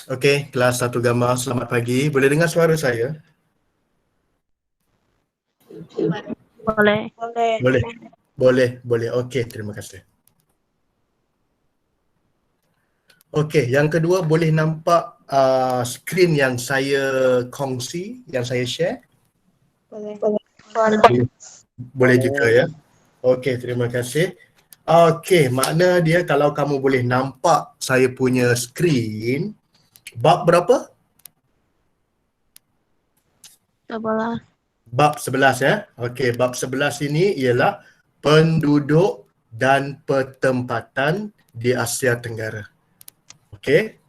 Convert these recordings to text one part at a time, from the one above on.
Okey, kelas 1 gamma, selamat pagi. Boleh dengar suara saya? Boleh. Boleh. Okey, terima kasih. Okey, yang kedua boleh nampak skrin yang saya kongsi, yang saya share? Boleh juga ya. Okey, terima kasih. Okey, makna dia kalau kamu boleh nampak saya punya skrin, bab berapa? Sebelah. Bab 11 ya. Okey, bab 11 ini ialah penduduk dan pertempatan di Asia Tenggara. Okey.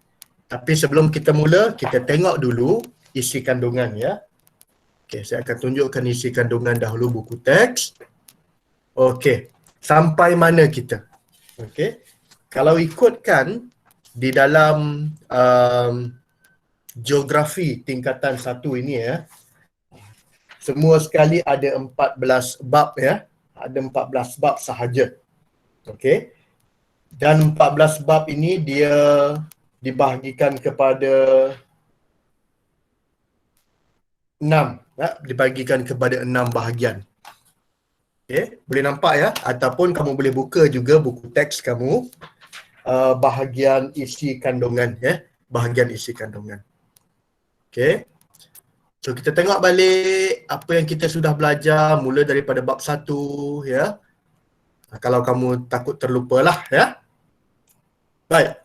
Tapi sebelum kita mula, kita tengok dulu isi kandungan ya. Okey, saya akan tunjukkan isi kandungan dahulu buku teks. Okey, sampai mana kita? Okey. Kalau ikutkan di dalam geografi tingkatan 1 ini ya, semua sekali ada 14 bab ya. Ada 14 bab sahaja. Okey. Dan 14 bab ini dia dibahagikan kepada 6 ya, dibahagikan kepada 6 bahagian. Okey, boleh nampak ya, ataupun kamu boleh buka juga buku teks kamu bahagian isi kandungan ya, bahagian isi kandungan. Okey. So kita tengok balik apa yang kita sudah belajar mula daripada bab 1 ya. Kalau kamu takut terlupalah ya. Baik.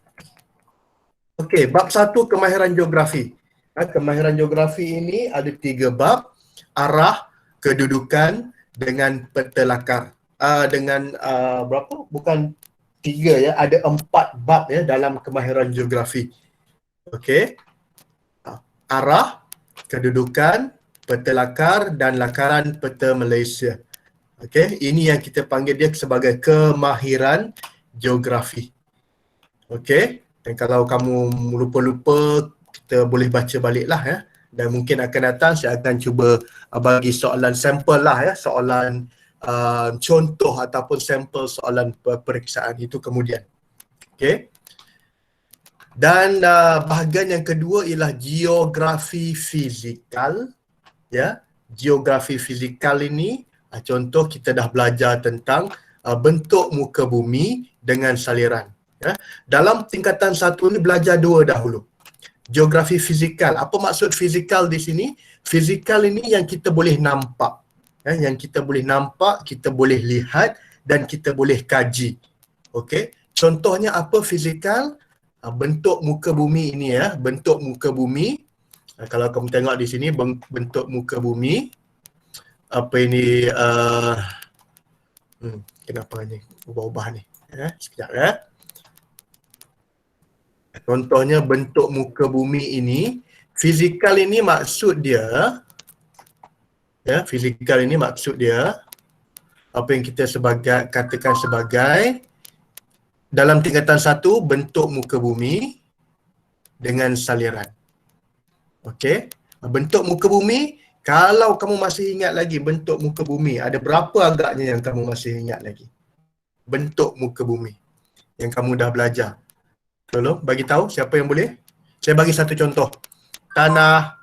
Okey, bab 1 kemahiran geografi. Kemahiran geografi ini ada 3 bab: arah, kedudukan dengan peta lakar. Dengan berapa? Bukan 3 ya, ada 4 bab ya dalam kemahiran geografi. Okey. Arah, kedudukan, peta lakar dan lakaran peta Malaysia. Okey, ini yang kita panggil dia sebagai kemahiran geografi. Okey, dan kalau kamu lupa-lupa, kita boleh baca baliklah ya. Dan mungkin akan datang saya akan cuba bagi soalan sampel lah ya, soalan contoh ataupun sampel soalan peperiksaan itu kemudian. Okey. Dan bahagian yang kedua ialah geografi fizikal ya. Geografi fizikal ini contoh kita dah belajar tentang bentuk muka bumi dengan saliran ya. Dalam tingkatan 1 ni belajar 2 dahulu. Geografi fizikal. Apa maksud fizikal di sini? Fizikal ini yang kita boleh nampak. Ya, yang kita boleh nampak, kita boleh lihat dan kita boleh kaji. Okey. Contohnya apa fizikal? Bentuk muka bumi ini ya, bentuk muka bumi. Kalau kamu tengok di sini bentuk muka bumi. Apa ini kenapa ni ubah-ubah ni? Sekejap ya. Contohnya bentuk muka bumi ini, fizikal ini maksud dia ya, fizikal ini maksud dia apa yang kita katakan sebagai dalam tingkatan 1 bentuk muka bumi dengan saliran. Okey. Bentuk muka bumi, kalau kamu masih ingat lagi bentuk muka bumi, ada berapa agaknya yang kamu masih ingat lagi? Bentuk muka bumi yang kamu dah belajar. Tolong bagi tahu siapa yang boleh. Saya bagi satu contoh. Tanah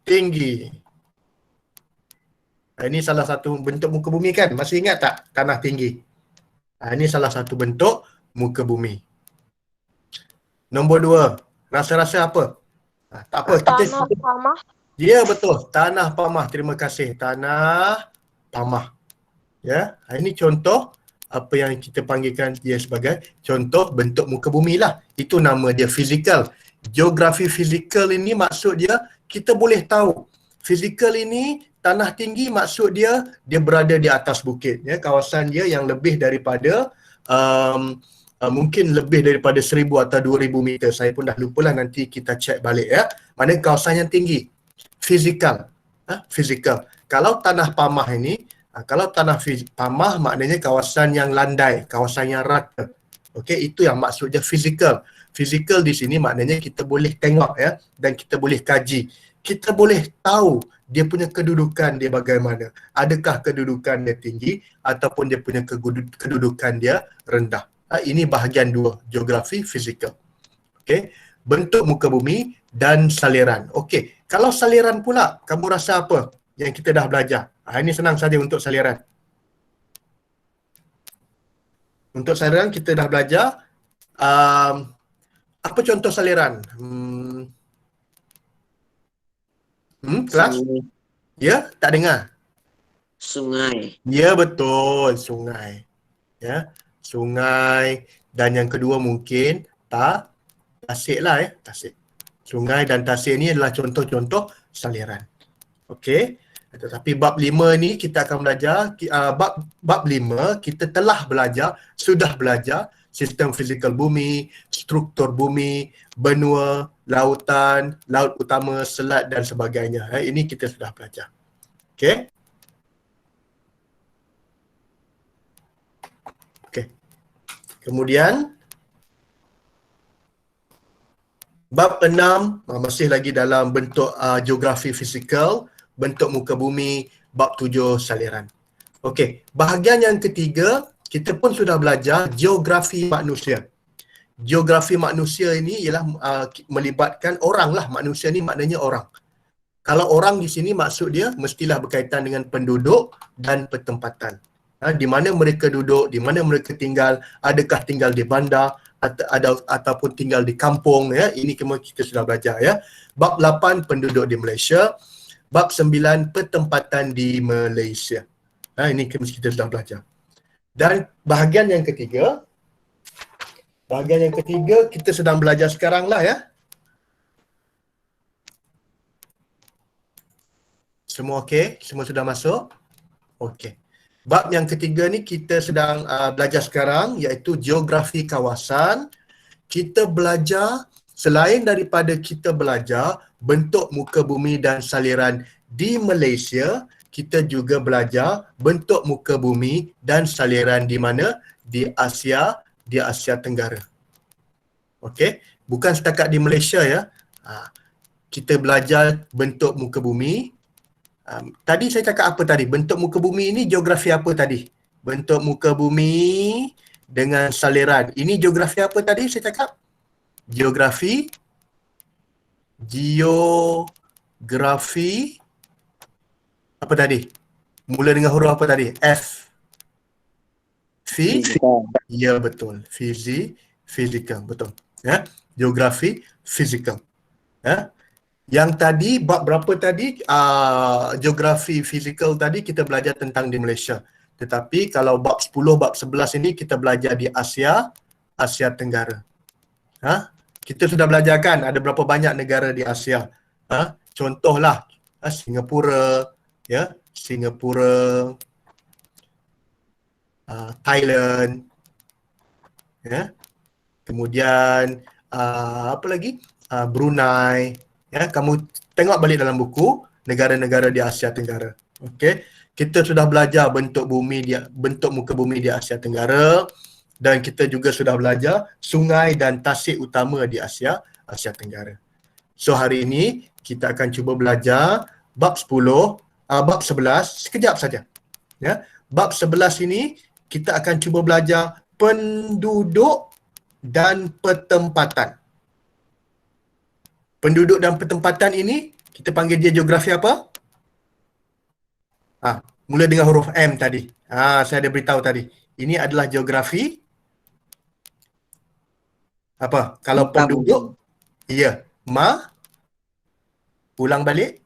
tinggi. Ini salah satu bentuk muka bumi kan? Masih ingat tak tanah tinggi? Ini salah satu bentuk muka bumi. Nombor 2, rasa-rasa apa? Tak apa, kita Tanah pamah. Ya betul, tanah pamah. Terima kasih. Tanah pamah. Ya, ini contoh apa yang kita panggilkan dia sebagai contoh bentuk muka bumi lah. Itu nama dia fizikal. Geografi fizikal ini maksud dia kita boleh tahu. Fizikal ini tanah tinggi maksud dia berada di atas bukit ya, kawasan dia yang lebih daripada mungkin lebih daripada 1000 atau 2000 meter. Saya pun dah lupalah, nanti kita cek balik ya. Mana kawasan yang tinggi. Fizikal. Fizikal. Kalau tanah pamah ini, kalau tanah pamah maknanya kawasan yang landai, kawasan yang rata. Okey, itu yang maksudnya fizikal. Fizikal di sini maknanya kita boleh tengok ya, dan kita boleh kaji. Kita boleh tahu dia punya kedudukan dia bagaimana. Adakah kedudukan dia tinggi ataupun dia punya kedudukan dia rendah. Ini bahagian 2, geografi fizikal. Okey, bentuk muka bumi dan saliran. Okey, kalau saliran pula, kamu rasa apa yang kita dah belajar? Ini senang saja untuk saliran. Untuk saliran kita dah belajar apa contoh saliran? Kelas? Sungai. Ya, tak dengar. Sungai. Ya, betul, sungai. Ya, sungai, dan yang kedua mungkin tasik lah, tasik. Sungai dan tasik ni adalah contoh-contoh saliran. Okey. Tetapi bab 5 ni kita akan belajar bab 5 kita telah belajar, sudah belajar sistem fizikal bumi, struktur bumi, benua, lautan, laut utama, selat dan sebagainya. Ini kita sudah belajar. Okey. Okey. Kemudian bab 6 masih lagi dalam bentuk geografi fizikal, bentuk muka bumi, bab 7 saliran. Okey, bahagian yang ketiga kita pun sudah belajar geografi manusia. Geografi manusia ini ialah melibatkan orang lah. Manusia ni maknanya orang. Kalau orang di sini maksud dia mestilah berkaitan dengan penduduk dan pertempatan. Di mana mereka duduk, di mana mereka tinggal, adakah tinggal di bandar ataupun tinggal di kampung, ya. Ini kita sudah belajar, ya. Bab 8 penduduk di Malaysia, bab 9 pertempatan di Malaysia. Ini kita sudah belajar. Dan bahagian yang ketiga kita sedang belajar sekarang lah, ya. Semua okey? Semua sudah masuk? Okey. Bab yang ketiga ni kita sedang belajar sekarang, iaitu geografi kawasan. Kita belajar, selain daripada kita belajar bentuk muka bumi dan saliran di Malaysia, kita juga belajar bentuk muka bumi dan saliran di mana? Di Asia Tenggara. Okey, bukan setakat di Malaysia, ya. Kita belajar bentuk muka bumi. Tadi saya cakap apa tadi? Bentuk muka bumi ini geografi apa tadi? Bentuk muka bumi dengan saliran. Ini geografi apa tadi saya cakap? Geografi apa tadi? Mula dengan huruf apa tadi? F. Ya, betul. Fizikal, betul. Ya, geografi fizikal. Ya. Yang tadi, bab berapa tadi? Geografi fizikal tadi kita belajar tentang di Malaysia. Tetapi kalau bab 10, bab 11 ini kita belajar di Asia Tenggara. Kita sudah belajar kan ada berapa banyak negara di Asia. Contohlah Singapura, ya, Thailand, ya. Kemudian apa lagi? Brunei. Ya, kamu tengok balik dalam buku negara-negara di Asia Tenggara. Okey, kita sudah belajar bentuk muka bumi di Asia Tenggara, dan kita juga sudah belajar sungai dan tasik utama di Asia Tenggara. So hari ini kita akan cuba belajar bab 11 sekejap saja. Ya, bab 11 ini kita akan cuba belajar penduduk dan pertempatan. Penduduk dan pertempatan ini, kita panggil dia geografi apa? Mula dengan huruf M tadi. Saya ada beritahu tadi. Ini adalah geografi apa? Kalau penduduk, iya. Ulang balik.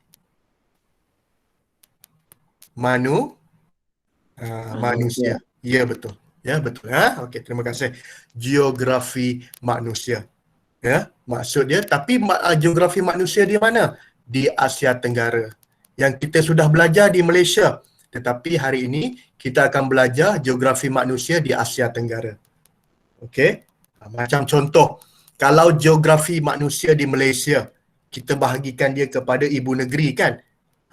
Manusia. Ya, betul. Ya, betul. Okey, terima kasih. Geografi manusia. Ya, maksud dia, tapi geografi manusia di mana? Di Asia Tenggara. Yang kita sudah belajar di Malaysia. Tetapi hari ini kita akan belajar geografi manusia di Asia Tenggara. Okey? Macam contoh, kalau geografi manusia di Malaysia, kita bahagikan dia kepada ibu negeri kan?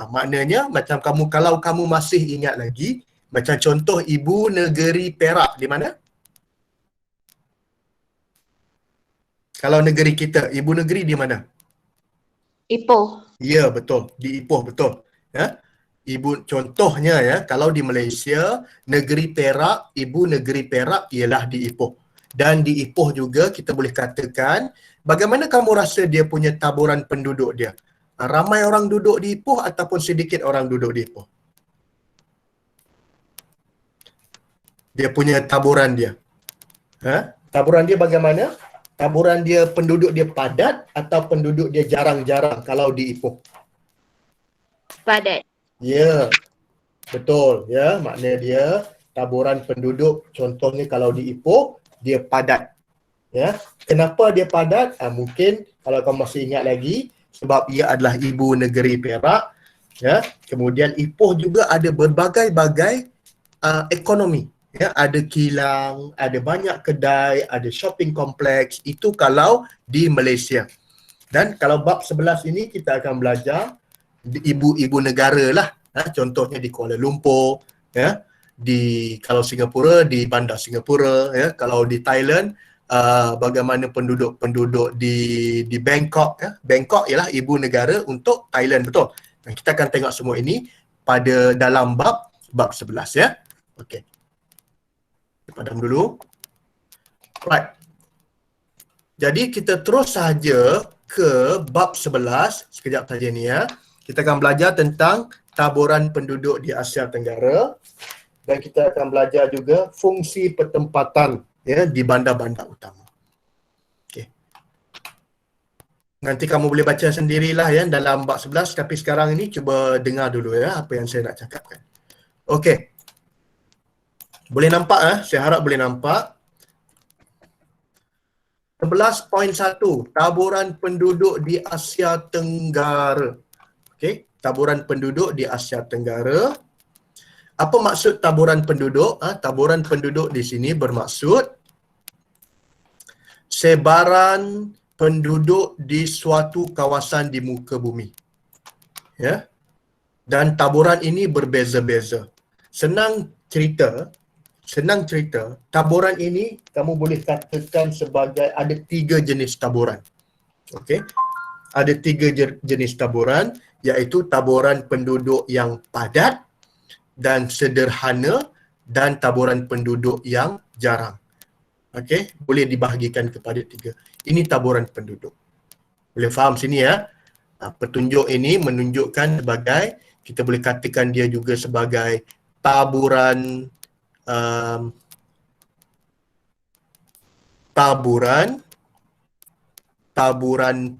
Maknanya macam kalau kamu masih ingat lagi, macam contoh ibu negeri Perak di mana? Kalau negeri kita, ibu negeri di mana? Ipoh. Ya, betul. Di Ipoh, betul. Ya. Contohnya, ya, kalau di Malaysia, negeri Perak, ibu negeri Perak ialah di Ipoh. Dan di Ipoh juga kita boleh katakan, bagaimana kamu rasa dia punya taburan penduduk dia? Ramai orang duduk di Ipoh ataupun sedikit orang duduk di Ipoh? Dia punya taburan dia. Taburan dia bagaimana? Taburan dia, penduduk dia padat atau penduduk dia jarang-jarang kalau di Ipoh? Padat. Ya, betul. Ya, maknanya dia taburan penduduk, contohnya kalau di Ipoh, dia padat. Ya, kenapa dia padat? Mungkin kalau kamu masih ingat lagi, sebab ia adalah ibu negeri Perak. Ya, kemudian Ipoh juga ada berbagai-bagai ekonomi. Ya, ada kilang, ada banyak kedai, ada shopping kompleks. Itu kalau di Malaysia. Dan kalau bab 11 ini kita akan belajar ibu-ibu negara lah. Contohnya di Kuala Lumpur, ya. Kalau Singapura, di bandar Singapura, ya. Kalau di Thailand, bagaimana penduduk-penduduk di Bangkok, ya. Bangkok ialah ibu negara untuk Thailand, betul. Dan kita akan tengok semua ini pada dalam bab 11, ya. Okey. Padam dulu. Right. Jadi kita terus saja ke bab 11. Sekejap saja ni ya. Kita akan belajar tentang taburan penduduk di Asia Tenggara. Dan kita akan belajar juga fungsi pertempatan ya di bandar-bandar utama. Okey. Nanti kamu boleh baca sendirilah ya dalam bab 11. Tapi sekarang ini cuba dengar dulu ya apa yang saya nak cakapkan. Okey. Boleh nampak saya harap boleh nampak. 11.1 taburan penduduk di Asia Tenggara. Okey, taburan penduduk di Asia Tenggara. Apa maksud taburan penduduk? Taburan penduduk di sini bermaksud sebaran penduduk di suatu kawasan di muka bumi. Ya. Dan taburan ini berbeza-beza. Senang cerita, taburan ini kamu boleh katakan sebagai ada 3 jenis taburan. Okey. Ada 3 jenis taburan, iaitu taburan penduduk yang padat dan sederhana dan taburan penduduk yang jarang. Okey, boleh dibahagikan kepada 3. Ini taburan penduduk. Boleh faham sini ya? Petunjuk ini menunjukkan sebagai, kita boleh katakan dia juga sebagai taburan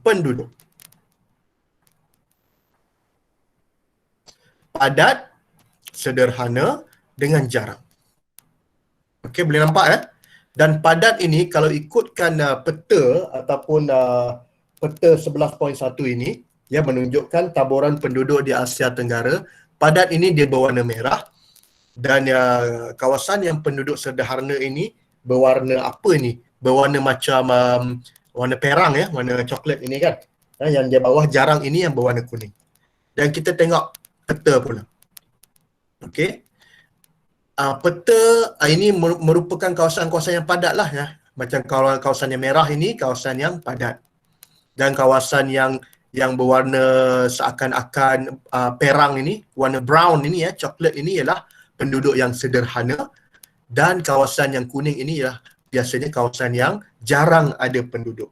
penduduk. Padat, sederhana dengan jarang. Okey, boleh nampak ya? Dan padat ini kalau ikutkan peta ataupun peta 11.1 ini ya menunjukkan taburan penduduk di Asia Tenggara. Padat ini dia berwarna merah. Dan kawasan yang penduduk sederhana ini berwarna apa ni? Berwarna macam warna perang ya, warna coklat ini kan. Yang di bawah jarang ini yang berwarna kuning. Dan kita tengok peta pula. Okey. Peta ini merupakan kawasan-kawasan yang padat lah ya. Macam kawasan yang merah ini kawasan yang padat. Dan kawasan yang berwarna seakan-akan perang ini, warna brown ini ya, coklat ini ialah penduduk yang sederhana, dan kawasan yang kuning ini ialah biasanya kawasan yang jarang ada penduduk.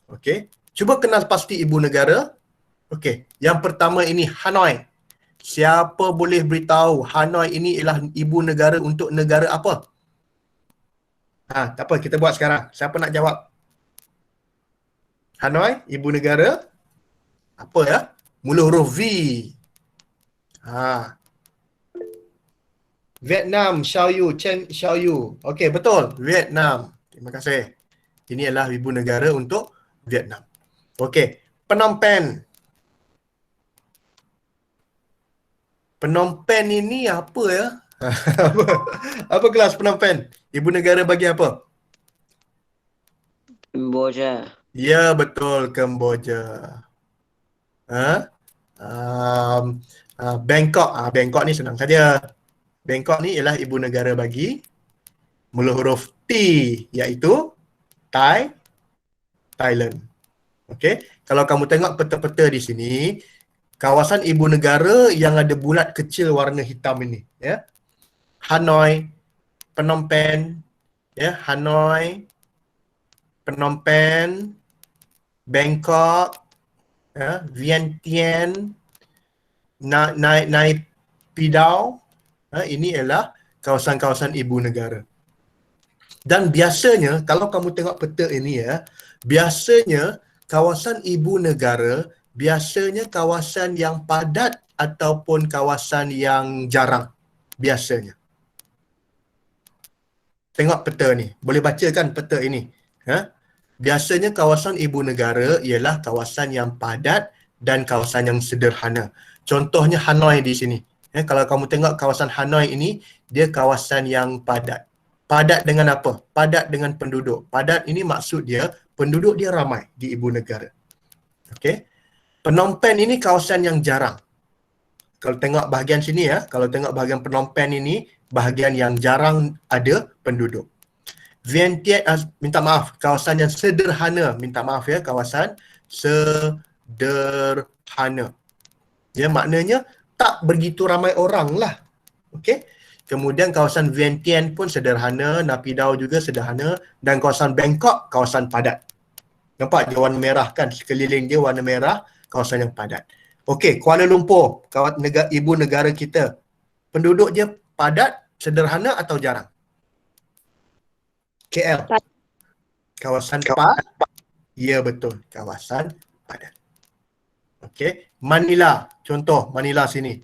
Okey, cuba kenal pasti ibu negara. Okey, yang pertama ini Hanoi. Siapa boleh beritahu Hanoi ini ialah ibu negara untuk negara apa? Tak apa, kita buat sekarang. Siapa nak jawab? Hanoi, ibu negara apa ya? Mula huruf V. Vietnam, Xiaoyu, Chen Xiaoyu. Okey, betul. Vietnam. Terima kasih. Ini adalah ibu negara untuk Vietnam. Okey, Phnom Penh. Phnom Penh ini apa ya? Apa kelas Phnom Penh? Ibu negara bagi apa? Kemboja. Ya, betul, Kemboja. Bangkok. Bangkok ni senang saja. Bangkok ni ialah ibu negara bagi mula huruf T, iaitu Thailand. Okey, kalau kamu tengok peta-peta di sini, kawasan ibu negara yang ada bulat kecil warna hitam ini, ya. Hanoi, Phnom Penh, Ya, Hanoi, Phnom Penh, Bangkok, ya, Vientiane, Naypyidaw. Ini adalah kawasan-kawasan ibu negara. Dan biasanya kalau kamu tengok peta ini ya, biasanya kawasan ibu negara biasanya kawasan yang padat ataupun kawasan yang jarang biasanya. Tengok peta ni, boleh baca kan peta ini? Biasanya kawasan ibu negara ialah kawasan yang padat dan kawasan yang sederhana. Contohnya Hanoi di sini. Kalau kamu tengok kawasan Hanoi ini, dia kawasan yang padat. Padat dengan apa? Padat dengan penduduk. Padat ini maksud dia, penduduk dia ramai di ibu negara. Okey. Phnom Penh ini kawasan yang jarang. Kalau tengok bahagian sini ya, kalau tengok bahagian Phnom Penh ini, bahagian yang jarang ada penduduk. Vientiane, minta maaf, kawasan yang sederhana. Minta maaf ya, kawasan sederhana. Ya, maknanya tak begitu ramai orang lah. Okey. Kemudian kawasan Vientiane pun sederhana, Naypyidaw juga sederhana, dan kawasan Bangkok kawasan padat. Nampak dia warna merah kan, sekeliling dia warna merah, kawasan yang padat. Okey, Kuala Lumpur, ibu negara kita. Penduduk dia padat, sederhana atau jarang? KL. Kawasan padat. Ya betul, kawasan padat. Okey, Manila, contoh Manila sini.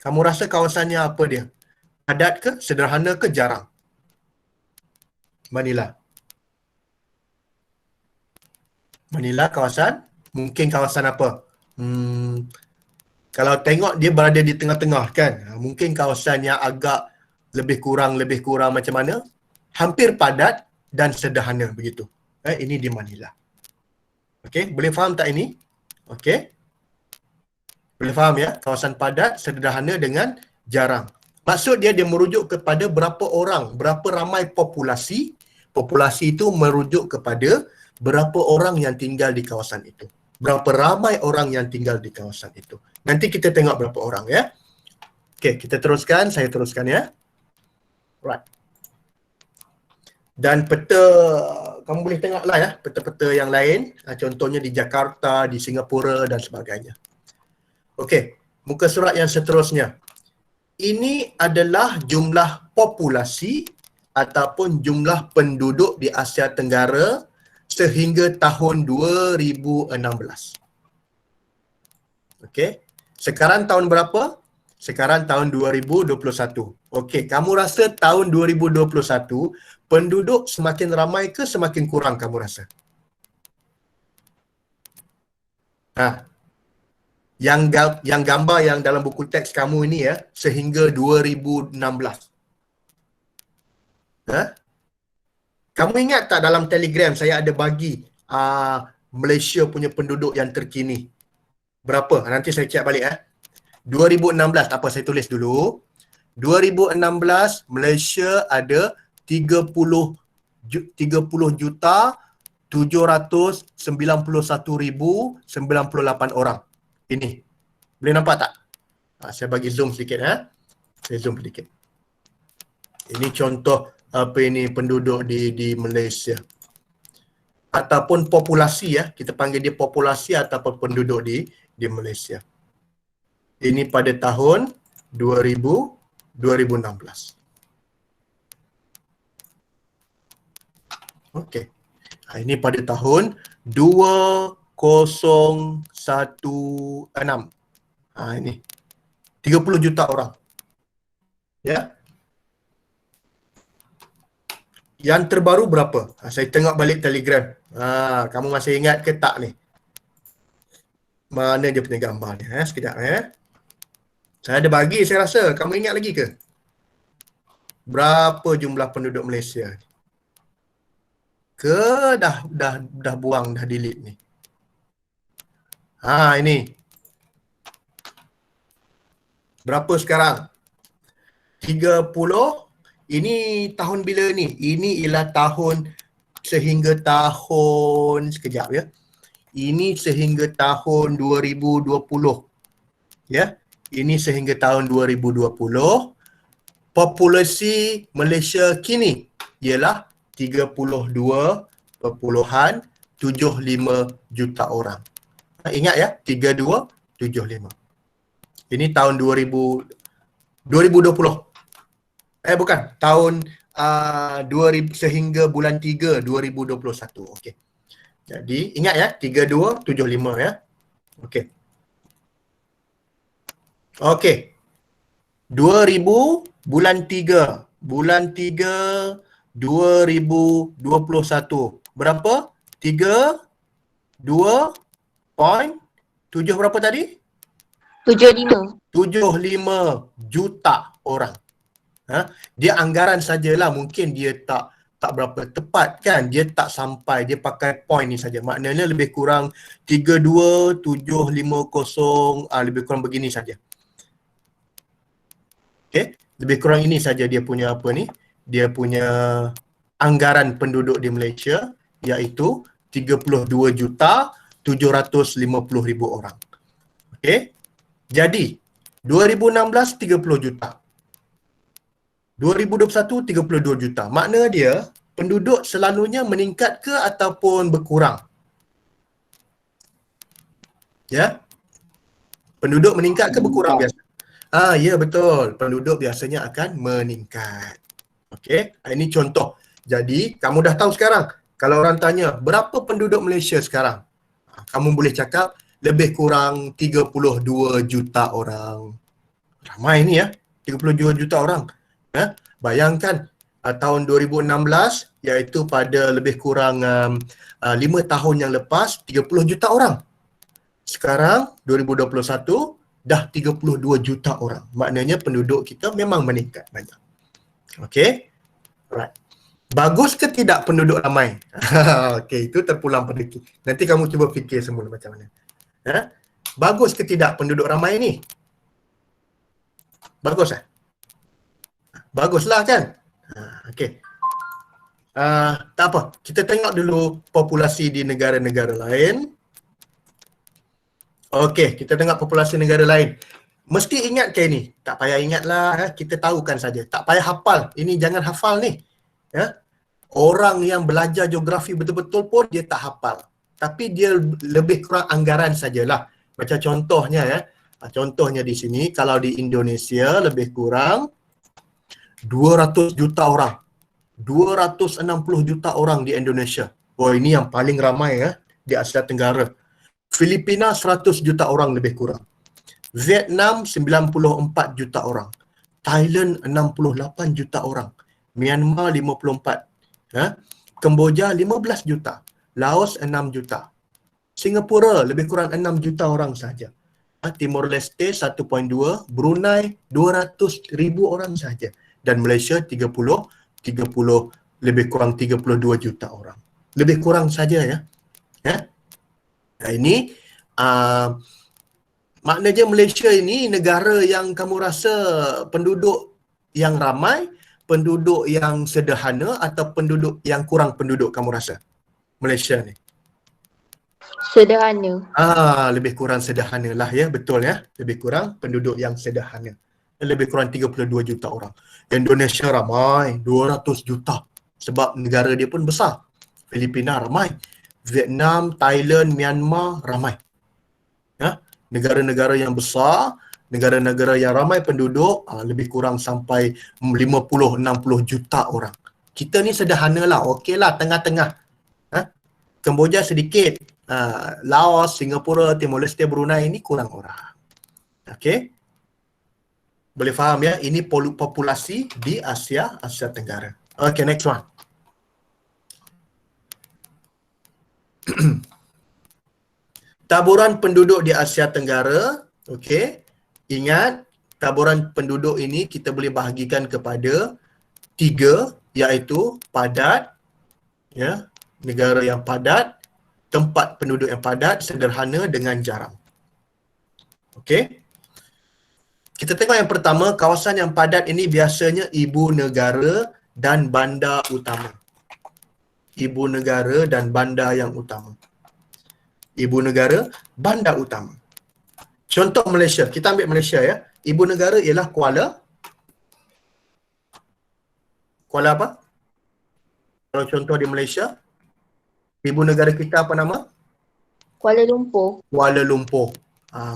Kamu rasa kawasannya apa dia? Padat ke, sederhana ke, jarang? Manila. Manila kawasan, mungkin kawasan apa? Kalau tengok dia berada di tengah-tengah kan. Mungkin kawasan yang agak lebih kurang macam mana? Hampir padat dan sederhana begitu. Ini di Manila. Okey, boleh faham tak ini? Okey. Boleh faham ya? Kawasan padat, sederhana dengan jarang. Maksud dia merujuk kepada berapa orang, berapa ramai populasi. Populasi itu merujuk kepada berapa orang yang tinggal di kawasan itu. Berapa ramai orang yang tinggal di kawasan itu. Nanti kita tengok berapa orang ya. Okey, kita teruskan. Saya teruskan ya. Right. Dan peta, kamu boleh tengoklah ya, peta-peta yang lain. Contohnya di Jakarta, di Singapura dan sebagainya. Okey, muka surat yang seterusnya. Ini adalah jumlah populasi ataupun jumlah penduduk di Asia Tenggara sehingga tahun 2016. Okey, sekarang tahun berapa? Sekarang tahun 2021. Okey, kamu rasa tahun 2021 penduduk semakin ramai ke semakin kurang kamu rasa? Yang gambar yang dalam buku teks kamu ini ya, sehingga 2016. Kamu ingat tak dalam Telegram saya ada bagi Malaysia punya penduduk yang terkini? Berapa? Nanti saya cek balik 2016, apa saya tulis dulu. 2016 Malaysia ada 30 juta 791,098 orang. Ini. Boleh nampak tak? Saya bagi zoom sedikit Saya zoom sedikit. Ini contoh apa ini penduduk di Malaysia. Ataupun populasi ya, kita panggil dia populasi ataupun penduduk di Malaysia. Ini pada tahun 2016. Okey. Ini pada tahun 2016. Ini 30 juta orang. Ya. Yang terbaru berapa? Saya tengok balik Telegram. Kamu masih ingat ke tak ni? Mana dia punya gambar ni? Sekejap Saya ada bagi, saya rasa. Kamu ingat lagi ke? Berapa jumlah penduduk Malaysia? Ke dah buang, dah delete ni. Ini. Berapa sekarang? 30. Ini tahun bila ni? Ini ialah tahun sehingga tahun, sekejap ya. Ini sehingga tahun 2020. Ya. Ini sehingga tahun 2020. Populasi Malaysia kini ialah 32.75 juta orang. Ingat ya, 3275. Ini tahun 2020. Bukan, tahun 2000 sehingga bulan 3 2021. Okey. Jadi ingat ya, 3275 ya. Okey. Okey. 2000 bulan 3 2021. Berapa? 32.7 berapa tadi? 75. 75 juta orang. Dia anggaran sajalah, mungkin dia tak berapa tepat kan, dia tak sampai, dia pakai point ni saja. Maknanya lebih kurang 32.750, lebih kurang begini saja. Okey, lebih kurang ini saja dia punya apa ni? Dia punya anggaran penduduk di Malaysia, iaitu 32.750.000 orang. Okey. Jadi 2016 30 juta. 2021 32 juta. Makna dia penduduk selalunya meningkat ke ataupun berkurang? Ya. Penduduk meningkat ke berkurang biasa? Ya betul. Penduduk biasanya akan meningkat. Okey, ini contoh. Jadi kamu dah tahu sekarang. Kalau orang tanya, berapa penduduk Malaysia sekarang? Kamu boleh cakap lebih kurang 32 juta orang. Ramai ni ya, 32 juta orang. Bayangkan tahun 2016, iaitu pada lebih kurang 5 tahun yang lepas, 30 juta orang. Sekarang 2021 dah 32 juta orang. Maknanya penduduk kita memang meningkat banyak. Okey. Alright. Bagus ke tidak penduduk ramai? Okey, itu terpulang pada kita. Nanti kamu cuba fikir semula macam mana. Bagus ke tidak penduduk ramai ni? Bagus Baguslah kan? Okey. Tak apa. Kita tengok dulu populasi di negara-negara lain. Okey, kita tengok populasi negara lain. Mesti ingat ke ini? Tak payah ingatlah, kita tahukan saja. Tak payah hafal. Ini jangan hafal ni. Orang yang belajar geografi betul-betul pun dia tak hafal. Tapi dia lebih kurang anggaran sajalah. Macam contohnya contohnya di sini, kalau di Indonesia lebih kurang 200 juta orang. 260 juta orang di Indonesia. Ini yang paling ramai di Asia Tenggara. Filipina 100 juta orang lebih kurang. Vietnam 94 juta orang. Thailand 68 juta orang. Myanmar 54. Kemboja 15 juta. Laos 6 juta. Singapura lebih kurang 6 juta orang saja. Timor Leste 1.2, Brunei 200,000 orang saja. Dan Malaysia 30 lebih kurang 32 juta orang. Lebih kurang saja ya. Nah, ini maknanya Malaysia ini negara yang kamu rasa penduduk yang ramai, penduduk yang sederhana atau penduduk yang kurang penduduk kamu rasa? Malaysia ni. Sederhana. Lebih kurang sederhana lah ya, betul ya. Lebih kurang penduduk yang sederhana. Lebih kurang 32 juta orang. Indonesia ramai, 200 juta. Sebab negara dia pun besar. Filipina ramai. Vietnam, Thailand, Myanmar ramai. Negara-negara yang besar, negara-negara yang ramai penduduk, lebih kurang sampai 50-60 juta orang. Kita ni sederhana lah, okey lah, tengah-tengah. Kemboja sedikit. Laos, Singapura, Timor Leste, Brunei ini kurang orang. Okey. Boleh faham ya? Ini populasi di Asia Tenggara. Okay, next one. Taburan penduduk di Asia Tenggara. Okey. Ingat, taburan penduduk ini kita boleh bahagikan kepada 3, iaitu padat, negara yang padat, tempat penduduk yang padat, sederhana dengan jarang. Okey. Kita tengok yang pertama, kawasan yang padat ini biasanya ibu negara dan bandar utama. Ibu negara dan bandar yang utama. Ibu negara, bandar utama. Contoh Malaysia, kita ambil Malaysia ya. Ibu negara ialah Kuala apa? Kalau contoh di Malaysia, ibu negara kita apa nama? Kuala Lumpur. Kuala Lumpur.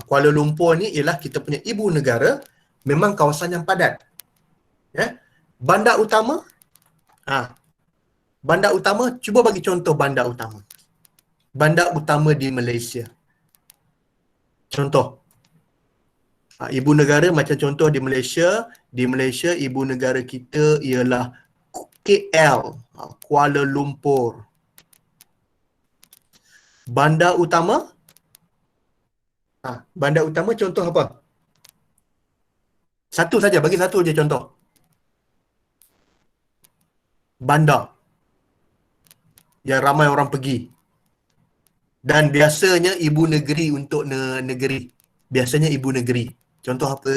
Kuala Lumpur ni ialah kita punya ibu negara, memang kawasan yang padat. Ya. Bandar utama, bandar utama, cuba bagi contoh bandar utama. Bandar utama di Malaysia. Contoh. Ibu negara macam contoh di Malaysia ibu negara kita ialah KL, Kuala Lumpur. Bandar utama, bandar utama contoh apa? Satu saja, bagi satu je contoh. Bandar yang ramai orang pergi. Dan biasanya ibu negeri untuk negeri. Biasanya ibu negeri. Contoh apa?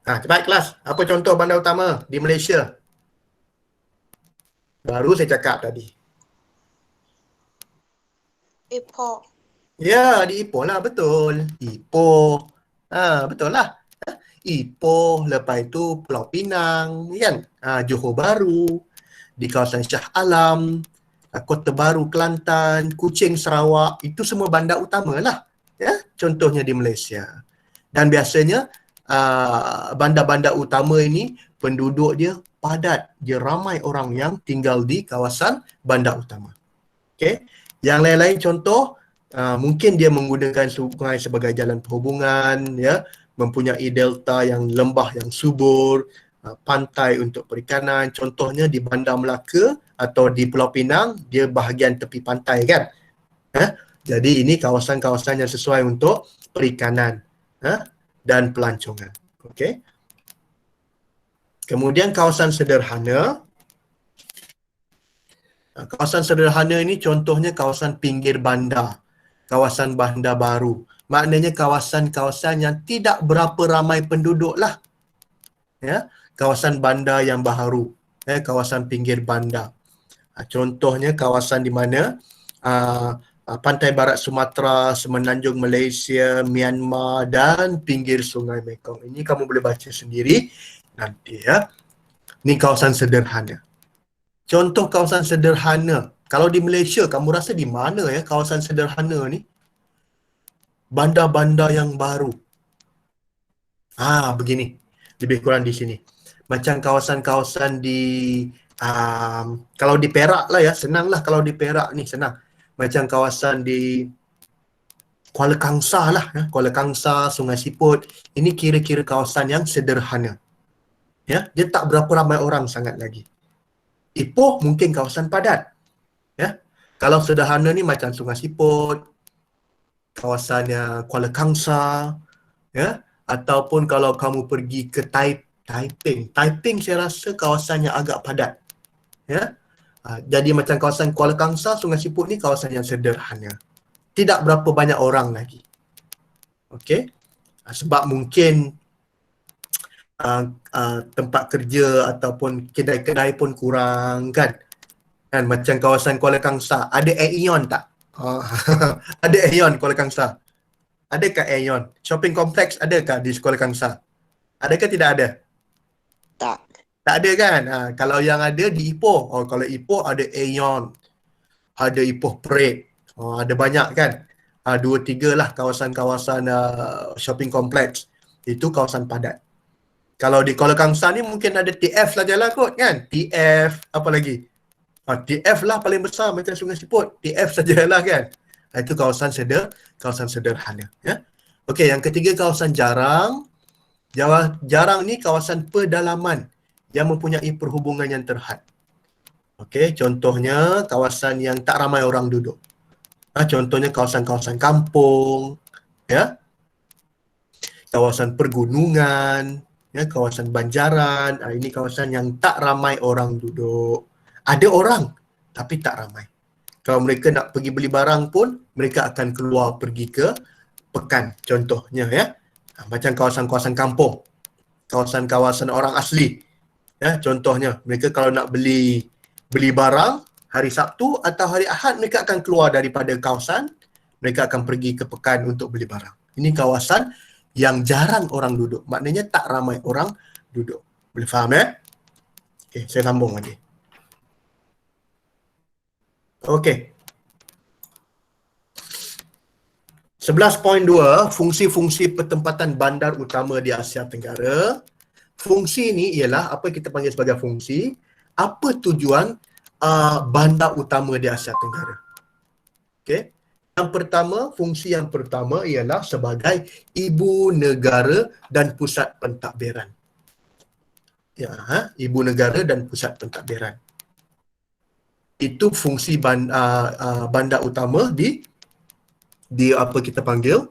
Cepat kelas. Apa contoh bandar utama di Malaysia? Baru saya cakap tadi. Ipoh. Ya, di Ipoh lah, betul. Ipoh. Betul lah. Ipoh, lepas itu Pulau Pinang, kan? Johor Bahru, di kawasan Shah Alam, Kota Baru, Kelantan, Kuching, Sarawak, itu semua bandar utama lah. Ya, contohnya di Malaysia. Dan biasanya bandar-bandar utama ini penduduk dia padat, dia ramai orang yang tinggal di kawasan bandar utama. Okey. Yang lain-lain contoh, mungkin dia menggunakan sungai sebagai jalan perhubungan, ya, mempunyai delta yang lembah yang subur, pantai untuk perikanan. Contohnya di Bandar Melaka atau di Pulau Pinang, dia bahagian tepi pantai, kan? Jadi ini kawasan-kawasan yang sesuai untuk perikanan dan pelancongan. Okey. Kemudian kawasan sederhana. Kawasan sederhana ini contohnya kawasan pinggir bandar, kawasan bandar baru. Maknanya kawasan-kawasan yang tidak berapa ramai penduduk lah. Ya, kawasan bandar yang baharu, kawasan pinggir bandar. Contohnya kawasan di mana pantai barat Sumatera, Semenanjung Malaysia, Myanmar dan pinggir Sungai Mekong. Ini kamu boleh baca sendiri nanti, ya. Ini kawasan sederhana. Contoh kawasan sederhana. Kalau di Malaysia, kamu rasa di mana ya kawasan sederhana ni? Bandar-bandar yang baru. Begini. Lebih kurang di sini. Macam kawasan-kawasan di kalau di Perak lah ya, senang lah kalau di Perak ni, senang. Macam kawasan di Kuala Kangsar lah, ya. Kuala Kangsar, Sungai Siput. Ini kira-kira kawasan yang sederhana. Ya, dia tak berapa ramai orang sangat lagi. Ipoh mungkin kawasan padat. Ya. Kalau sederhana ni macam Sungai Siput, kawasannya Kuala Kangsar, ya, ataupun kalau kamu pergi ke Taiping. Taiping saya rasa kawasan yang agak padat. Ya. Jadi macam kawasan Kuala Kangsar, Sungai Siput ni kawasan yang sederhana. Tidak berapa banyak orang lagi. Okey. Sebab mungkin tempat kerja ataupun kedai-kedai pun kurang, kan? Kan macam kawasan Kuala Kangsar, ada Aeon tak? Ada Aeon Kuala Kangsar. Adakah Aeon? Shopping complex adakah di Kuala Kangsar? Adakah tidak ada? Tak. Tak ada, kan? Kalau yang ada di Ipoh. Kalau Ipoh ada Aeon. Ada Ipoh Parade. Ada banyak, kan? 2-3 lah kawasan-kawasan shopping complex. Itu kawasan padat. Kalau di Kuala Kangsar ni mungkin ada TF sajalah kot, kan? TF, apa lagi? TF lah paling besar macam Sungai Siput. TF sajalah, kan? Itu kawasan sederhana. Ya? Okey, yang ketiga kawasan jarang. Jarang ni kawasan pedalaman yang mempunyai perhubungan yang terhad. Okey, contohnya kawasan yang tak ramai orang duduk. Contohnya kawasan-kawasan kampung, ya. Kawasan pergunungan, ya, kawasan banjaran. Ini kawasan yang tak ramai orang duduk. Ada orang tapi tak ramai. Kalau mereka nak pergi beli barang pun, mereka akan keluar pergi ke pekan, contohnya, ya. Macam kawasan-kawasan kampung, kawasan-kawasan orang asli, ya. Contohnya mereka kalau nak beli barang hari Sabtu atau hari Ahad, mereka akan keluar daripada kawasan, mereka akan pergi ke pekan untuk beli barang. Ini kawasan yang jarang orang duduk, maknanya tak ramai orang duduk. Boleh faham Okey, saya sambung lagi. Okey. 11.2, fungsi-fungsi pertempatan bandar utama di Asia Tenggara. Fungsi ni ialah apa kita panggil sebagai fungsi. Apa tujuan bandar utama di Asia Tenggara? Okey. Fungsi yang pertama ialah sebagai ibu negara dan pusat pentadbiran. Ya, ibu negara dan pusat pentadbiran. Itu fungsi bandar utama di apa kita panggil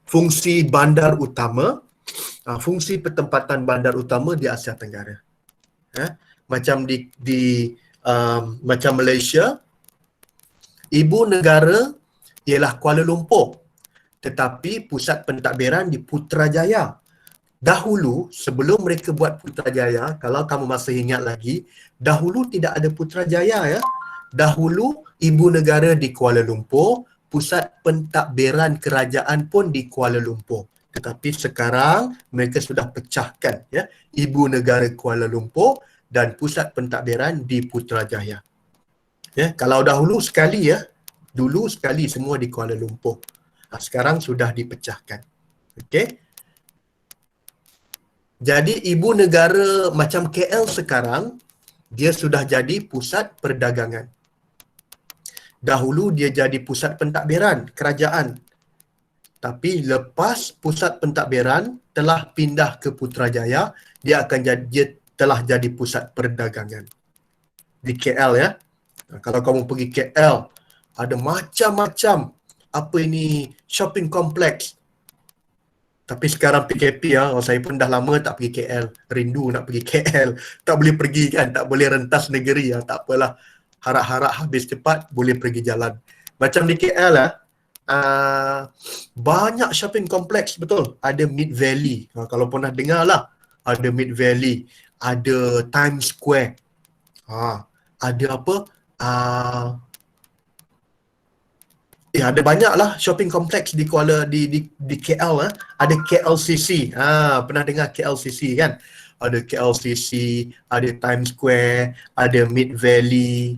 fungsi bandar utama, fungsi pertempatan bandar utama di Asia Tenggara. Macam macam Malaysia, ibu negara ialah Kuala Lumpur, tetapi pusat pentadbiran di Putrajaya. Dahulu, sebelum mereka buat Putrajaya, kalau kamu masih ingat lagi, dahulu tidak ada Putrajaya Dahulu ibu negara di Kuala Lumpur, pusat pentadbiran kerajaan pun di Kuala Lumpur. Tetapi sekarang mereka sudah pecahkan ibu negara Kuala Lumpur dan pusat pentadbiran di Putrajaya. Kalau dahulu sekali dulu sekali semua di Kuala Lumpur. Sekarang sudah dipecahkan. Okey. Jadi ibu negara macam KL sekarang, dia sudah jadi pusat perdagangan. Dahulu dia jadi pusat pentadbiran kerajaan. Tapi lepas pusat pentadbiran telah pindah ke Putrajaya, dia telah jadi pusat perdagangan. Di KL Kalau kamu pergi KL, ada macam-macam shopping kompleks. Tapi sekarang PKP saya pun dah lama tak pergi KL, rindu nak pergi KL, tak boleh pergi kan, tak boleh rentas negeri tak apalah. Harap-harap habis cepat boleh pergi jalan. Macam di KL banyak shopping kompleks, betul. Ada Mid Valley. Kalau pernah dengar lah, ada Mid Valley, ada Times Square. Ada apa? Ada banyak lah shopping kompleks di KL Ada KLCC. Pernah dengar KLCC kan? Ada KLCC, ada Times Square, ada Mid Valley.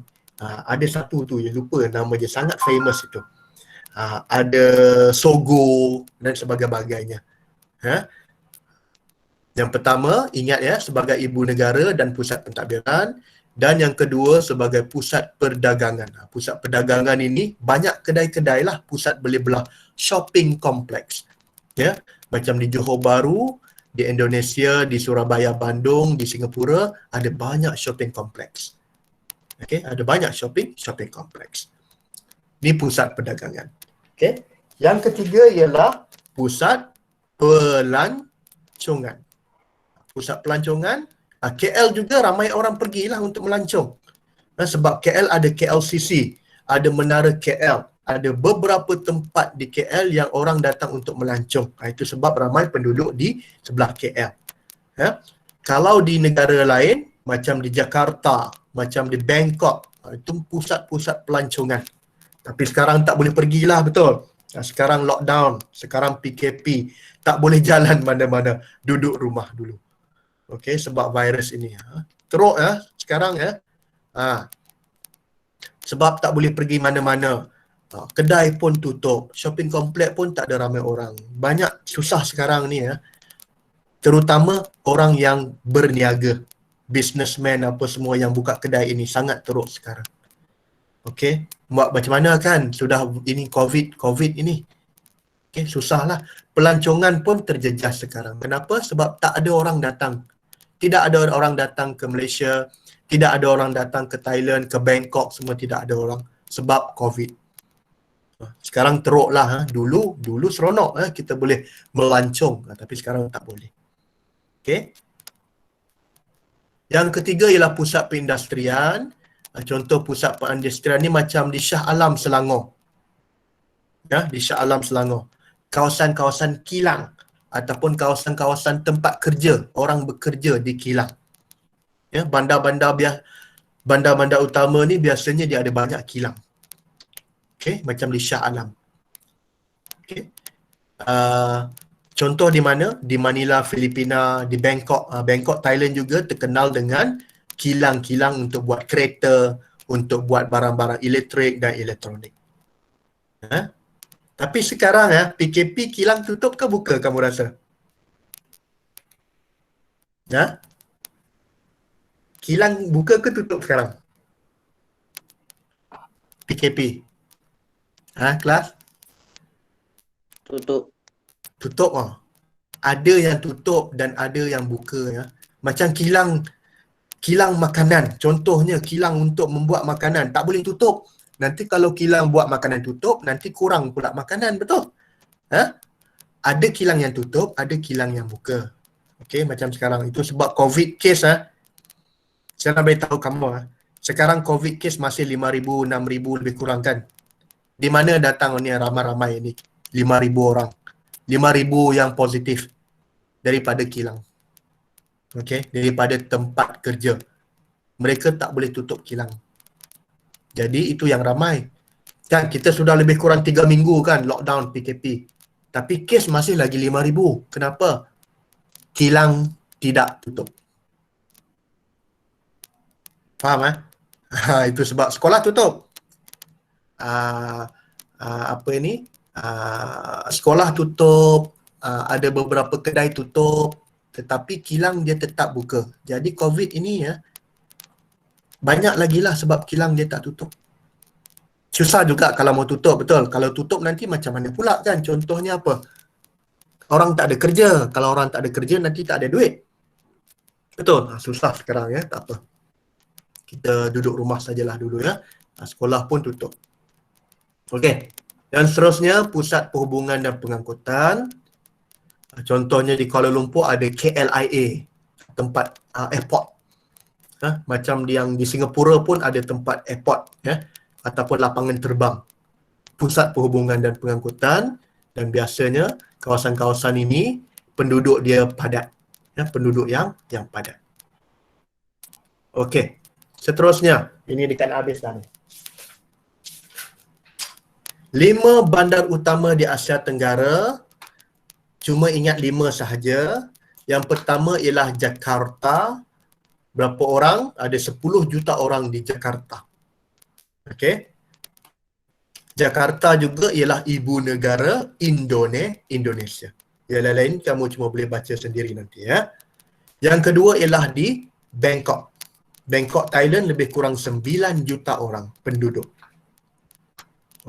Ada satu tu je, lupa nama je, sangat famous itu. Ada Sogo dan sebagainya. Yang pertama, ingat sebagai ibu negara dan pusat pentadbiran. Dan yang kedua, sebagai pusat perdagangan. Pusat perdagangan ini banyak kedai-kedai lah, pusat beli belah, shopping kompleks. Macam di Johor Bahru, di Indonesia, di Surabaya, Bandung, di Singapura, ada banyak shopping kompleks. Ada banyak shopping kompleks. Ini pusat perdagangan. Yang ketiga ialah pusat pelancongan. Pusat pelancongan, KL juga ramai orang pergilah untuk melancong. Sebab KL ada KLCC, ada Menara KL, ada beberapa tempat di KL yang orang datang untuk melancong. Itu sebab ramai penduduk di sebelah KL. Kalau di negara lain, macam di Jakarta, macam di Bangkok, itu pusat-pusat pelancongan. Tapi sekarang tak boleh pergilah, betul. Sekarang lockdown, sekarang PKP, tak boleh jalan mana-mana, duduk rumah dulu. Sebab virus ini. Teruk sekarang sebab tak boleh pergi mana-mana. Kedai pun tutup, shopping kompleks pun tak ada ramai orang. Banyak susah sekarang ni terutama orang yang berniaga, businessman apa semua yang buka kedai ini, sangat teruk sekarang. Buat macam mana kan, sudah ini COVID ini. Susahlah. Pelancongan pun terjejas sekarang. Kenapa? Sebab tak ada orang datang. Tidak ada orang datang ke Malaysia, tidak ada orang datang ke Thailand, ke Bangkok, semua tidak ada orang sebab COVID. Sekarang teruklah. Dulu seronok kita boleh melancong, tapi sekarang tak boleh. Yang ketiga ialah pusat perindustrian. Contoh pusat perindustrian ni macam di Shah Alam, Selangor. Di Shah Alam, Selangor. Kawasan-kawasan kilang ataupun kawasan-kawasan tempat kerja, orang bekerja di kilang. Bandar-bandar utama ni biasanya dia ada banyak kilang. Macam di Shah Alam. Contoh di mana? Di Manila, Filipina, di Bangkok. Bangkok, Thailand juga terkenal dengan kilang-kilang untuk buat kereta, untuk buat barang-barang elektrik dan elektronik. Tapi sekarang PKP kilang tutup ke buka kamu rasa? Kilang buka ke tutup sekarang? PKP. Kelas? Tutup. Tutup. Ada yang tutup dan ada yang buka. Macam kilang makanan. Contohnya kilang untuk membuat makanan. Tak boleh tutup. Nanti kalau kilang buat makanan tutup, nanti kurang pula makanan. Betul? Ada kilang yang tutup, ada kilang yang buka. Okey, macam sekarang. Itu sebab COVID case. Saya nak beritahu kamu. Sekarang COVID case masih 5,000, 6,000 lebih kurang kan? Di mana datang ni ramai-ramai ni? 5,000 orang. 5,000 yang positif daripada kilang. Okey, daripada tempat kerja. Mereka tak boleh tutup kilang. Jadi itu yang ramai. Kan kita sudah lebih kurang 3 minggu kan lockdown PKP. Tapi kes masih lagi 5,000. Kenapa? Kilang tidak tutup. Faham Itu sebab sekolah tutup. Apa ini? Sekolah tutup, ada beberapa kedai tutup, tetapi kilang dia tetap buka. Jadi COVID ini banyak lagi lah sebab kilang dia tak tutup. Susah juga kalau mau tutup, betul. Kalau tutup nanti macam mana pula kan? Contohnya apa? Orang tak ada kerja. Kalau orang tak ada kerja nanti tak ada duit. Betul. Susah sekarang tak apa. Kita duduk rumah sajalah dulu Sekolah pun tutup. Okey. Dan seterusnya pusat perhubungan dan pengangkutan. Contohnya di Kuala Lumpur ada KLIA, tempat airport. Macam yang di Singapura pun ada tempat airport ataupun lapangan terbang. Pusat perhubungan dan pengangkutan, dan biasanya kawasan-kawasan ini penduduk dia padat. Penduduk yang padat. Okey. Seterusnya, ini dekat habis dah ni. 5 bandar utama di Asia Tenggara. Cuma ingat 5 sahaja. Yang pertama ialah Jakarta. Berapa orang? Ada 10 juta orang di Jakarta. Okey. Jakarta juga ialah ibu negara Indonesia. Yang lain kamu cuma boleh baca sendiri nanti Yang kedua ialah di Bangkok. Bangkok, Thailand lebih kurang 9 juta orang penduduk.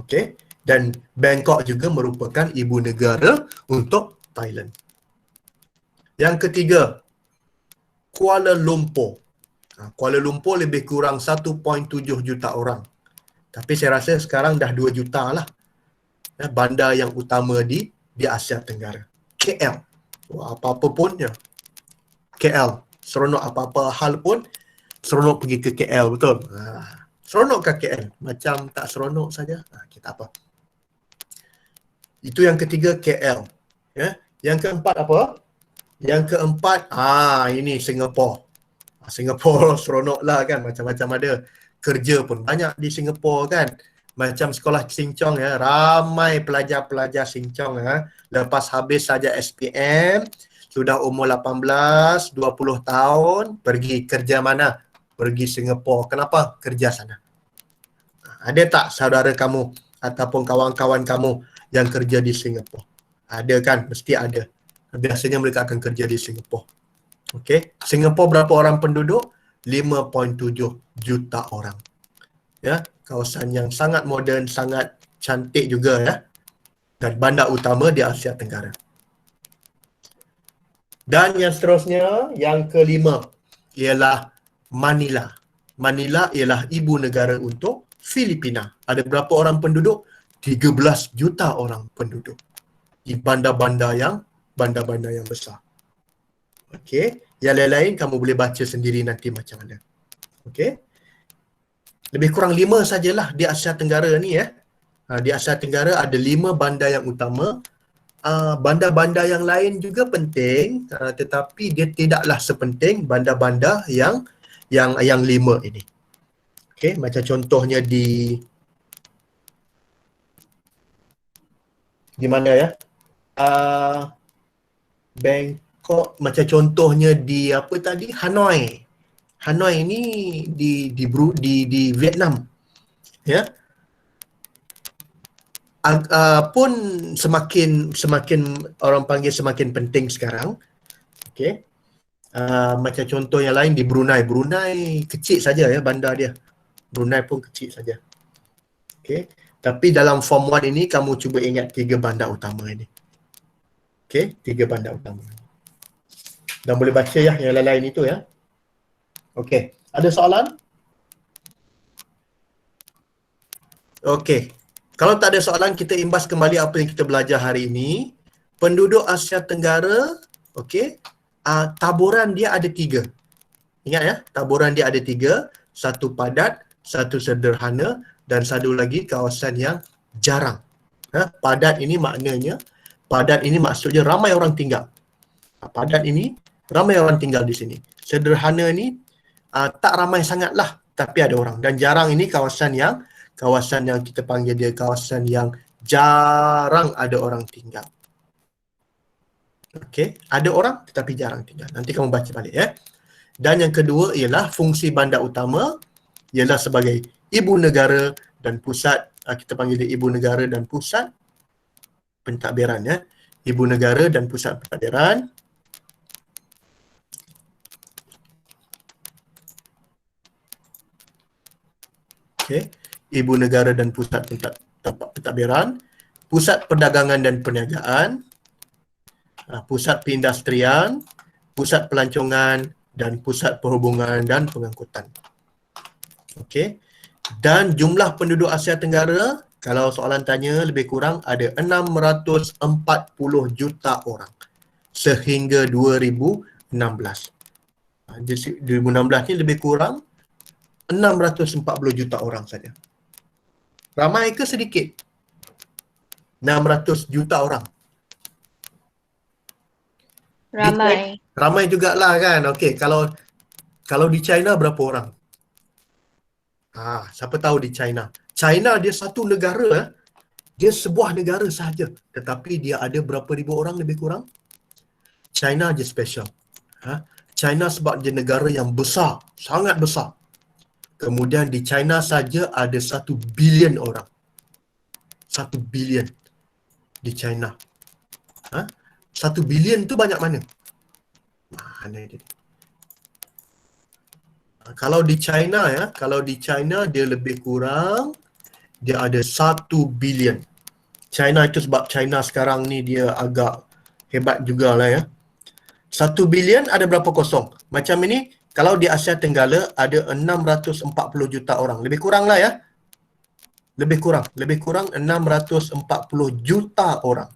Okey. Dan Bangkok juga merupakan ibu negara untuk Thailand. Yang ketiga, Kuala Lumpur. Kuala Lumpur lebih kurang 1.7 juta orang. Tapi saya rasa sekarang dah 2 juta lah. Bandar yang utama di Asia Tenggara. KL. Apa-apa pun KL. Seronok apa-apa hal pun, seronok pergi ke KL, betul? Seronok ke KL? Macam tak seronok saja. Kita apa? Itu yang ketiga KL. Yang keempat apa? Yang keempat, ini Singapura. Singapura seronok lah kan, macam-macam ada. Kerja pun banyak di Singapura kan. Macam sekolah Sing Chong ramai pelajar-pelajar Sing Chong lepas habis saja SPM, sudah umur 18, 20 tahun, pergi kerja mana? Pergi Singapura. Kenapa? Kerja sana. Ada tak saudara kamu ataupun kawan-kawan kamu yang kerja di Singapura? Ada kan? Mesti ada. Biasanya mereka akan kerja di Singapura. Okey. Singapura berapa orang penduduk? 5.7 juta orang. Kawasan yang sangat moden, sangat cantik juga dan bandar utama di Asia Tenggara. Dan yang seterusnya, yang kelima ialah Manila. Manila ialah ibu negara untuk Filipina. Ada berapa orang penduduk? 13 juta orang penduduk. Di bandar-bandar yang besar. Okey. Yang lain-lain kamu boleh baca sendiri nanti macam mana. Okey. Lebih kurang 5 sajalah di Asia Tenggara ni Di Asia Tenggara ada 5 bandar yang utama. Bandar-bandar yang lain juga penting, tetapi dia tidaklah sepenting bandar-bandar yang 5 ini. Okey, macam contohnya di mana Bangkok, macam contohnya di apa tadi? Hanoi. Hanoi ini di Vietnam. Ya. Pun semakin orang panggil semakin penting sekarang. Okey. Macam contoh yang lain di Brunei. Brunei kecil saja ya bandar dia. Brunei pun kecil saja. Okey. Tapi dalam form 1 ini kamu cuba ingat 3 bandar utama ini. Okey, 3 bandar utama. Dan boleh baca ya yang lain-lain itu ya. Okey, ada soalan? Okey. Kalau tak ada soalan, kita imbas kembali apa yang kita belajar hari ini. Penduduk Asia Tenggara, okey, taburan dia ada 3. Ingat ya, taburan dia ada 3. Satu padat, satu sederhana dan satu lagi kawasan yang jarang. Padat ini maksudnya ramai orang tinggal. Padat ini ramai orang tinggal di sini. Sederhana ni tak ramai sangatlah tapi ada orang. Dan jarang ini kawasan yang kita panggil dia kawasan yang jarang ada orang tinggal. Okey, ada orang tetapi jarang tinggal. Nanti kamu baca balik ya. Dan yang kedua ialah fungsi bandar utama ialah sebagai ibu negara dan pusat, kita panggil dia ibu negara dan pusat pentadbiran ya. Ibu negara dan pusat pentadbiran. Okey, ibu negara dan pusat pentadbiran, pusat perdagangan dan perniagaan, pusat perindustrian, pusat pelancongan dan pusat perhubungan dan pengangkutan. Okey. Dan jumlah penduduk Asia Tenggara, kalau soalan tanya lebih kurang ada 640 juta orang sehingga 2016. 2016 ni lebih kurang 640 juta orang saja. Ramai ke sedikit? 600 juta orang. Ramai. Ramai jugalah kan. Okey, kalau di China berapa orang? Siapa tahu di China. China dia satu negara, dia sebuah negara sahaja. Tetapi dia ada berapa ribu orang lebih kurang? China je special. China sebab dia negara yang besar, sangat besar. Kemudian di China saja ada 1 bilion orang. 1 bilion di China. 1 bilion tu banyak mana? Mana dia? Kalau di China dia lebih kurang dia ada 1 bilion. China itu sebab China sekarang ni dia agak hebat jugalah ya. 1 bilion ada berapa kosong? Macam ini kalau di Asia Tenggara ada 640 juta orang. Lebih kurang lah ya. Lebih kurang 640 juta orang.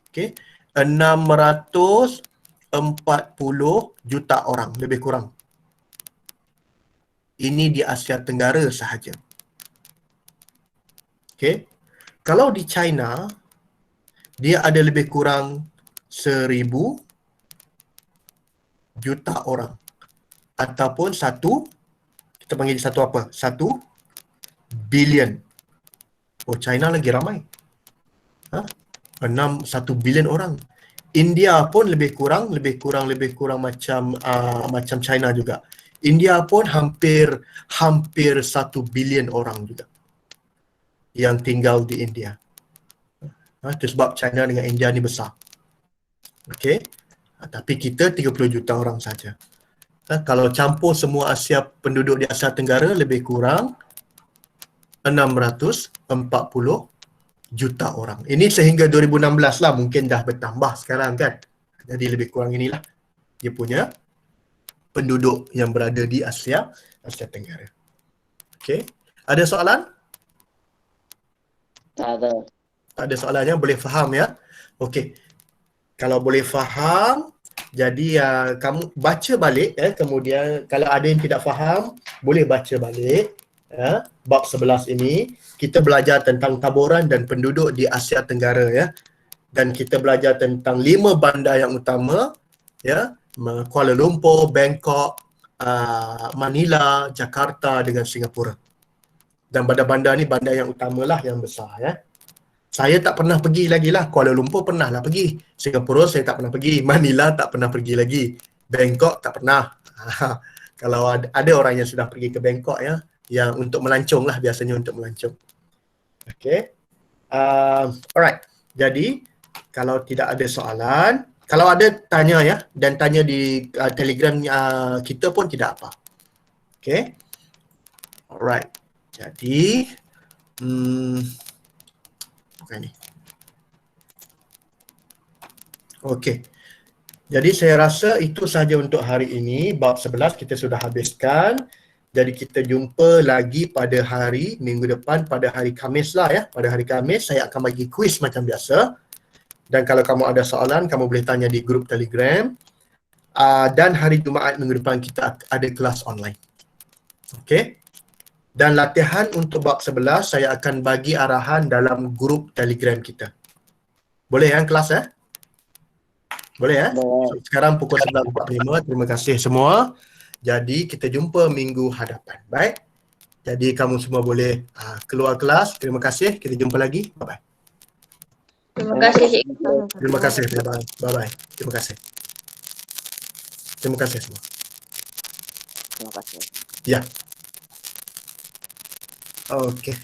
Okey. 640 juta orang lebih kurang. Ini di Asia Tenggara sahaja. Okey. Kalau di China dia ada lebih kurang 1000 juta orang. Ataupun kita panggil satu apa? 1 bilion. Oh, China lagi ramai. 1 bilion orang. India pun lebih kurang macam China juga. India pun hampir 1 bilion orang juga yang tinggal di India. Itu sebab China dengan India ni besar. Okey. Tapi kita 30 juta orang saja. Kalau campur semua penduduk di Asia Tenggara lebih kurang 640 juta orang. Ini sehingga 2016 lah, mungkin dah bertambah sekarang kan. Jadi lebih kurang inilah dia punya penduduk yang berada di Asia Tenggara. Okey. Ada soalan? Tak ada. Tak ada soalannya, boleh faham ya? Okey. Kalau boleh faham, jadi kamu baca balik kemudian kalau ada yang tidak faham, boleh baca balik bab 11 ini. Kita belajar tentang taburan dan penduduk di Asia Tenggara ya. Dan kita belajar tentang 5 bandar yang utama ya, Kuala Lumpur, Bangkok, Manila, Jakarta dengan Singapura. Dan bandar-bandar ni bandar yang utamalah yang besar ya. Saya tak pernah pergi lagi lah. Kuala Lumpur pernah lah pergi. Singapura saya tak pernah pergi. Manila tak pernah pergi lagi. Bangkok tak pernah. Kalau ada orang yang sudah pergi ke Bangkok ya, yang untuk melancong lah, biasanya untuk melancong. Okay. Alright. Jadi, kalau tidak ada soalan, kalau ada tanya ya, dan tanya di Telegram kita pun tidak apa. Okay. Alright. Jadi, bukan ni. Okay. Jadi saya rasa itu sahaja untuk hari ini. Bab 11 kita sudah habiskan. Jadi kita jumpa lagi pada hari minggu depan, pada hari Khamis lah ya. Pada hari Khamis saya akan bagi kuis macam biasa. Dan kalau kamu ada soalan, kamu boleh tanya di grup Telegram. Dan hari Jumaat minggu depan kita ada kelas online. Okay. Dan latihan untuk bab 11 saya akan bagi arahan dalam grup Telegram kita. Boleh kan kelas ya? Boleh ya? Boleh. Sekarang pukul 11.45. Terima kasih semua. Jadi kita jumpa minggu hadapan. Baik. Jadi kamu semua boleh keluar kelas. Terima kasih. Kita jumpa lagi. Bye-bye. Terima kasih Cik. Terima kasih. Bye-bye. Bye-bye. Terima kasih. Terima kasih semua. Terima kasih. Ya. Okey.